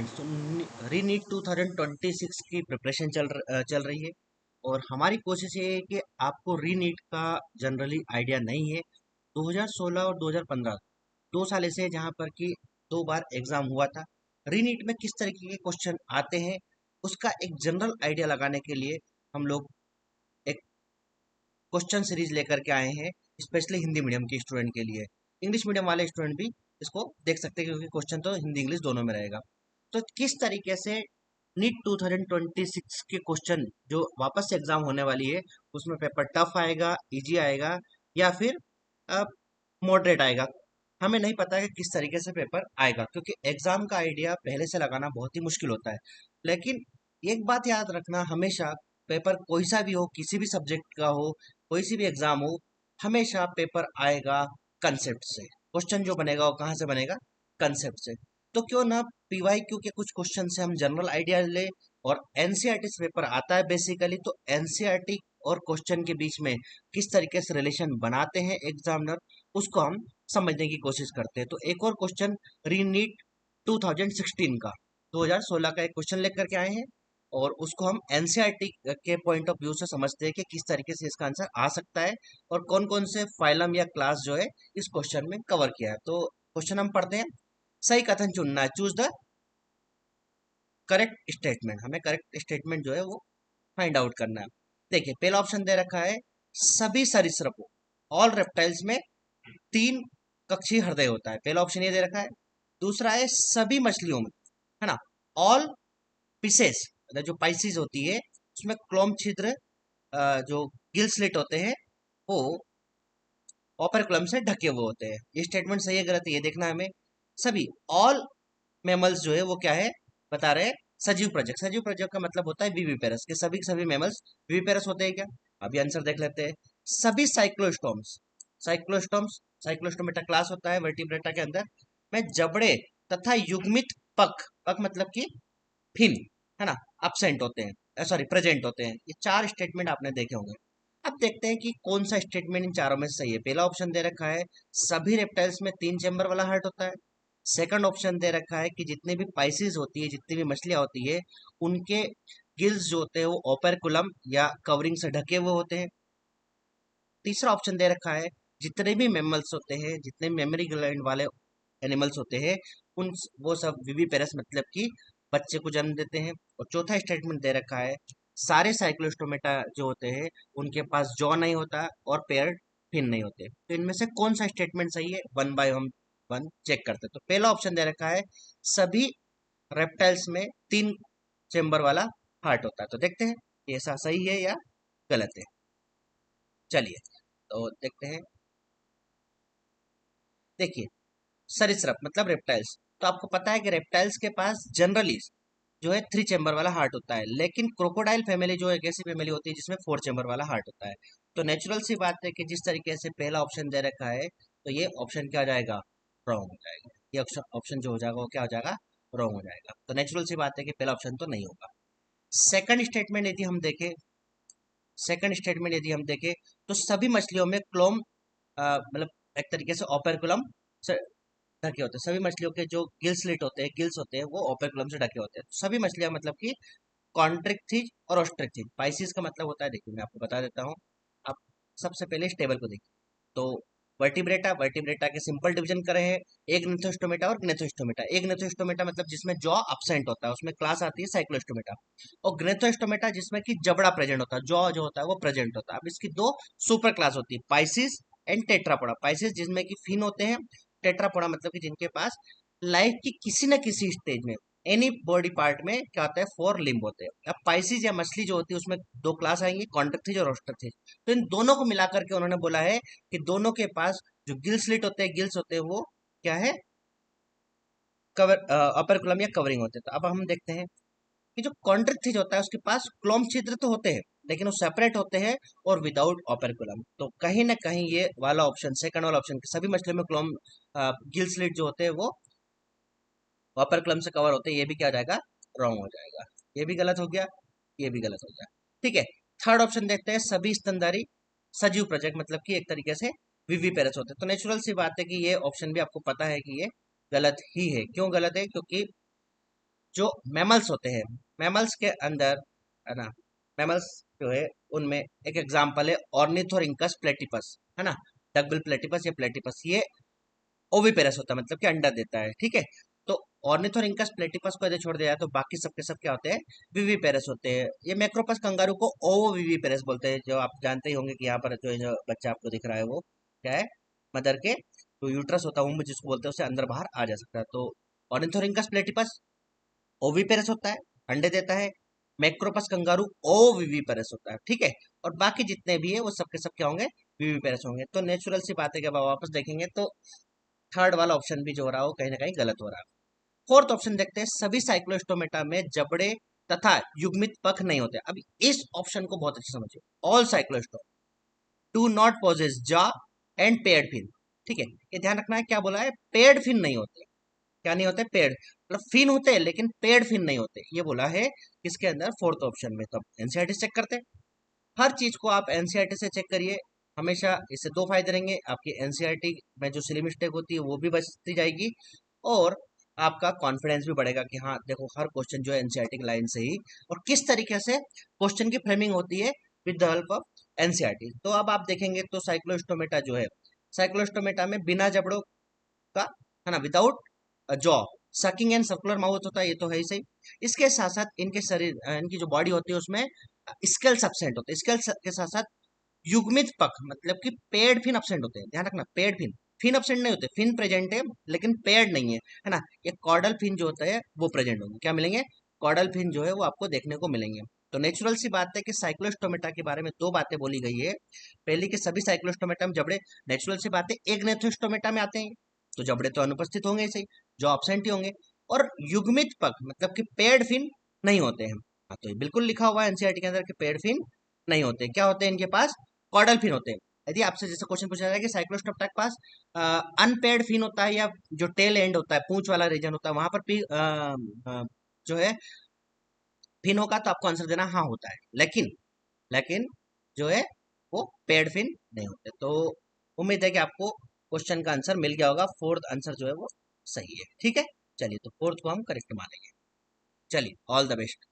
Friends, तो री NEET 2026 की प्रिपरेशन चल रही है। और हमारी कोशिश ये है कि आपको री नीट का जनरली आइडिया नहीं है। 2016 और 2015 दो साल ऐसे हैं जहाँ पर कि दो बार एग्जाम हुआ था। री नीट में किस तरीके के क्वेश्चन आते हैं उसका एक जनरल आइडिया लगाने के लिए हम लोग एक क्वेश्चन सीरीज लेकर के आए हैं, स्पेशली हिंदी मीडियम के स्टूडेंट के लिए। इंग्लिश मीडियम वाले स्टूडेंट भी इसको देख सकते हैं क्योंकि क्वेश्चन तो हिंदी इंग्लिश दोनों में रहेगा। तो किस तरीके से नीट 2026 के क्वेश्चन जो वापस से एग्जाम होने वाली है उसमें पेपर टफ आएगा, इजी आएगा या फिर मॉडरेट आएगा, हमें नहीं पता है कि किस तरीके से पेपर आएगा क्योंकि एग्जाम का आइडिया पहले से लगाना बहुत ही मुश्किल होता है। लेकिन एक बात याद रखना हमेशा, पेपर कोई सा भी हो, किसी भी सब्जेक्ट का हो, कोई सी भी एग्जाम हो, हमेशा पेपर आएगा कंसेप्ट से। क्वेश्चन जो बनेगा वो कहाँ से बनेगा? कंसेप्ट से। तो क्यों ना पीवाईक्यू के कुछ क्वेश्चन से हम जनरल आइडिया ले। और एनसीईआरटी से पेपर आता है बेसिकली, तो एनसीईआरटी और क्वेश्चन के बीच में किस तरीके से रिलेशन बनाते हैं एग्जामिनर, उसको हम समझने की कोशिश करते हैं। तो एक और क्वेश्चन रीनीट 2016 का, 2016 का एक क्वेश्चन लेकर के आए हैं और उसको हम एनसीईआरटी के पॉइंट ऑफ व्यू से समझते हैं कि किस तरीके से इसका आंसर आ सकता है और कौन कौन से फाइलम या क्लास जो है इस क्वेश्चन में कवर किया है। तो क्वेश्चन हम पढ़ते हैं। सही कथन चुनना है, चूज द करेक्ट स्टेटमेंट। हमें करेक्ट स्टेटमेंट जो है वो फाइंड आउट करना है। देखिए, पहला ऑप्शन दे रखा है सभी सरीसृपों, ऑल रेप्टाइल्स में तीन कक्षीय हृदय होता है। पहला ऑप्शन ये दे रखा है। दूसरा है सभी मछलियों में, है ना, ऑल पिसेस, जो पाइसिस होती है उसमें क्लोम छिद्र, जो गिल स्लिट होते हैं वो ओपरकुलम से ढके हुए होते हैं। ये स्टेटमेंट सही है गलत है ये देखना है हमें। सभी ऑल मैमल्स जो है वो क्या है बता रहे हैं, सजीव प्रजक। सजीव प्रजक का मतलब होता है विविपेरस, के सभी के सभी मैमल्स विविपेरस होते हैं क्या? अभी आंसर देख लेते हैं। सभी साइक्लोस्टोम्स, साइक्लोस्टोम्स, साइक्लोस्टोमेटा क्लास होता है वर्टिब्रेटा के अंदर में जबड़े तथा युग्मित पक, पक मतलब कि फिन, है ना, absent होते हैं, सॉरी प्रेजेंट होते हैं। ये चार स्टेटमेंट आपने देखे होंगे। अब देखते हैं कि कौन सा स्टेटमेंट इन चारों में से सही है। पहला ऑप्शन दे रखा है सभी रेप्टाइल्स में तीन चैम्बर वाला हार्ट होता है। सेकंड ऑप्शन दे रखा है कि जितने भी पाइसिस होती है, जितनी भी मछलियां होती है, उनके गिल्स जो होते हैं वो ओपेरकुलम या कवरिंग से ढके हुए होते हैं। तीसरा ऑप्शन दे रखा है जितने भी मेमल्स होते हैं, जितने मेमरी ग्लैंड वाले एनिमल्स होते हैं, उन वो सब विविपेरस मतलब कि बच्चे को जन्म देते हैं। और चौथा स्टेटमेंट दे रखा है सारे साइक्लोस्टोमेटा जो होते हैं उनके पास जॉ नहीं होता और पेयर्ड फिन नहीं होते। तो इनमें से कौन सा स्टेटमेंट सही है, वन बाय हम वन चेक करते हैं। तो पहला ऑप्शन दे रखा है सभी रेप्टाइल्स में तीन चेम्बर वाला हार्ट होता है। तो देखते हैं ये ऐसा सही है या गलत है। चलिए तो देखते हैं। देखिए, सरीसृप मतलब रेप्टाइल्स, तो आपको पता है कि रेप्टाइल्स के पास जनरली जो है थ्री चेम्बर वाला हार्ट होता है, लेकिन क्रोकोडाइल फैमिली जो एक ऐसी फैमिली होती है जिसमें फोर चेम्बर वाला हार्ट होता है। तो नेचुरल सी बात है कि जिस तरीके से पहला ऑप्शन दे रखा है तो ये ऑप्शन क्या हो जाएगा, रॉन्ग हो जाएगा। ये ऑप्शन जो हो जाएगा वो क्या हो जाएगा, रॉन्ग हो जाएगा। तो नेचुरल सी बात है कि पहला ऑप्शन तो नहीं होगा। सेकंड स्टेटमेंट यदि हम देखें, सेकंड स्टेटमेंट यदि हम देखें तो सभी मछलियों में क्लोम, मतलब एक तरीके से ओपेरकुलम से ढके होते हैं। सभी मछलियों के जो गिल स्लिट होते हैं, गिल्स होते हैं, वो ओपेरकुलम से ढके होते हैं। सभी मछलियां मतलब कि कॉन्ट्रिक्थिज और ऑस्ट्रिक्थिज। पाइसिस का मतलब होता है, देखिए मैं आपको बता देता हूँ। आप सबसे पहले इस टेबल को देखिए। तो वर्टिब्रेटा, वर्टिब्रेटा के सिंपल डिवीजन करे हैं, एक ग्नेथोस्टोमेटा और ग्नेथोस्टोमेटा। एक ग्नेथोस्टोमेटा मतलब जिसमें जॉ absent होता है, उसमें क्लास आती है साइक्लोस्टोमेटा। और ग्नेथोस्टोमेटा जिसमें कि जबड़ा प्रेजेंट होता है, जॉ जो होता है वो प्रेजेंट होता है। अब इसकी दो सुपर क्लास होती है, पाइसिस एंड टेट्रापोडा। पाइसिस जिसमें कि फिन होते हैं, टेट्रापोडा मतलब कि जिनके पास लाइफ की किसी न किसी स्टेज में एनी बॉडी पार्ट में क्या होता है, फोर लिम्ब होते हैं। अब पाइसिस या मछली जो होती है उसमें दो क्लास आएंगे, कॉन्ट्रिक्थिज और ऑस्ट्रिक्थिज। तो इन दोनों को मिलाकर के उन्होंने बोला है कि दोनों के पास जो गिल स्लिट होते हैं, गिल्स होते हैं, वो क्या है, कवर, अपर कुलम या कवरिंग होते हैं। तो अब हम देखते हैं कि जो कॉन्ट्रिक्थिज होता है उसके पास क्लोम छिद्र तो होते हैं लेकिन वो सेपरेट होते हैं और विदाउट ओपेरकुलम। तो कहीं ना कहीं ये वाला ऑप्शन, सेकंड वाला ऑप्शन, सभी मछलियों में क्लोम गिल स्लिट जो होते हैं वो ओपेरकुलम से कवर होते हैं, ये भी क्या हो जाएगा, रॉन्ग हो जाएगा। ये भी गलत हो गया, ये भी गलत हो गया। ठीक है, थर्ड ऑप्शन देखते हैं सभी स्तनधारी सजीव प्रजक मतलब कि एक तरीके से विविपेरस होते हैं। तो नेचुरल सी बात है कि ये ऑप्शन भी आपको पता है कि ये गलत ही है। क्यों गलत है? क्योंकि जो मैमल्स होते हैं, मैमल्स के अंदर, है ना, मैमल्स जो है उनमें एक एग्जांपल है ऑर्निथोरिंकस प्लेटिपस, है ना, डकबिल प्लेटिपस या प्लेटिपस, ये ओविपेरस होता है, मतलब कि अंडा देता है, ठीक है। तो ऑर्निथोरिंकस प्लेटिपस को यदि छोड़ दिया जाए तो बाकी सबके सब क्या होते हैं, विविपेरस होते हैं। ये मैक्रोपस कंगारू को ओवो विविपेरस बोलते हैं, जो आप जानते ही होंगे कि यहाँ पर जो बच्चा आपको दिख रहा है वो क्या है, मदर के जो यूट्रस होता है, जिसको बोलते हैं, उससे अंदर बाहर आ जा सकता है। तो ऑर्निथोरिंकस प्लेटिपस ओविपेरस होता है, अंडे देता है। मैक्रोपस कंगारू ओविविपेरस होता है, ठीक है। और बाकी जितने भी है वो सबके सब क्या होंगे, विविपेरस होंगे। तो नेचुरल सी बात है कि अब आप वापस देखेंगे तो थर्ड वाला ऑप्शन भी जो हो रहा है वो कहीं ना कहीं गलत हो रहा है। फोर्थ ऑप्शन देखते हैं, सभी साइक्लोस्टोमेटा में जबड़े तथा युग्मित पख नहीं होते। अब इस ऑप्शन को बहुत अच्छे से समझिए, all cyclostome do not possess jaw and paired fin, ठीक है। ये ध्यान रखना है, क्या बोला है, पेयर्ड फिन नहीं होते। क्या नहीं होते, पेड़, मतलब फिन होते हैं लेकिन पेड़ फिन नहीं होते, ये बोला है किसके अंदर, फोर्थ ऑप्शन में। तब एनसीईआरटी चेक करते हैं, हर चीज को आप एनसीईआरटी से चेक करिए। हमेशा इससे दो फायदे रहेंगे, आपकी एनसीईआरटी में जो सिली मिस्टेक होती है वो भी बचती जाएगी, और आपका कॉन्फिडेंस भी बढ़ेगा कि हाँ देखो हर क्वेश्चन जो है एनसीईआरटी की लाइन से ही, और किस तरीके से क्वेश्चन की फ्रेमिंग होती है with the help of NCERT. तो अब आप देखेंगे तो साइक्लोस्टोमेटा जो है, साइक्लोस्टोमेटा में बिना जबड़ों का, है ना, without jaw, sucking and circular mouth होता है, ये तो है ही सही। इसके साथ साथ इनके शरीर, इनकी जो बॉडी होती है उसमें स्केल्स एब्सेंट होते हैं, स्केल्स के साथ साथ युग्मित पख, मतलब कि पेड फिन एब्सेंट होते हैं। ध्यान रखना, पेड फिन, फिन एब्सेंट नहीं होते, फिन प्रेजेंट है लेकिन पेड नहीं है ना। ये कॉर्डल फिन जो होता है वो प्रेजेंट होंगे, क्या मिलेंगे, कॉर्डल फिन जो है वो आपको देखने को मिलेंगे। तो नेचुरल सी बात है कि साइक्लोस्टोमेटा के बारे में दो बातें बोली गई है। पहली कि सभी साइक्लोस्टोमेटा में जबड़े, नेचुरल सी बात है, एक नेथोस्टोमेटा में आते हैं तो जबड़े तो अनुपस्थित होंगे ही सही, जो ऑब्सेंट ही होंगे। और युग्मित पख मतलब कि पेड फिन नहीं होते हैं। हाँ, तो ये बिल्कुल लिखा हुआ है एनसीईआरटी के अंदर कि पेड फिन नहीं होते, क्या होते हैं इनके पास, कॉर्डल फिन होते हैं। यदि आपसे जैसे क्वेश्चन पूछा जाए कि साइक्लोस्टोमेटा के पास अनपेड फिन होता है या जो टेल एंड होता है, पूंछ वाला रीजन होता है, वहां पर भी जो है फिन होगा, तो आपको आंसर देना हाँ होता है। लेकिन लेकिन जो है वो पेड फिन नहीं होते। तो उम्मीद है कि आपको क्वेश्चन का आंसर मिल गया होगा, फोर्थ आंसर जो है वो सही है, ठीक है। चलिए, तो फोर्थ को हम करेक्ट मानेंगे। चलिए, ऑल द बेस्ट।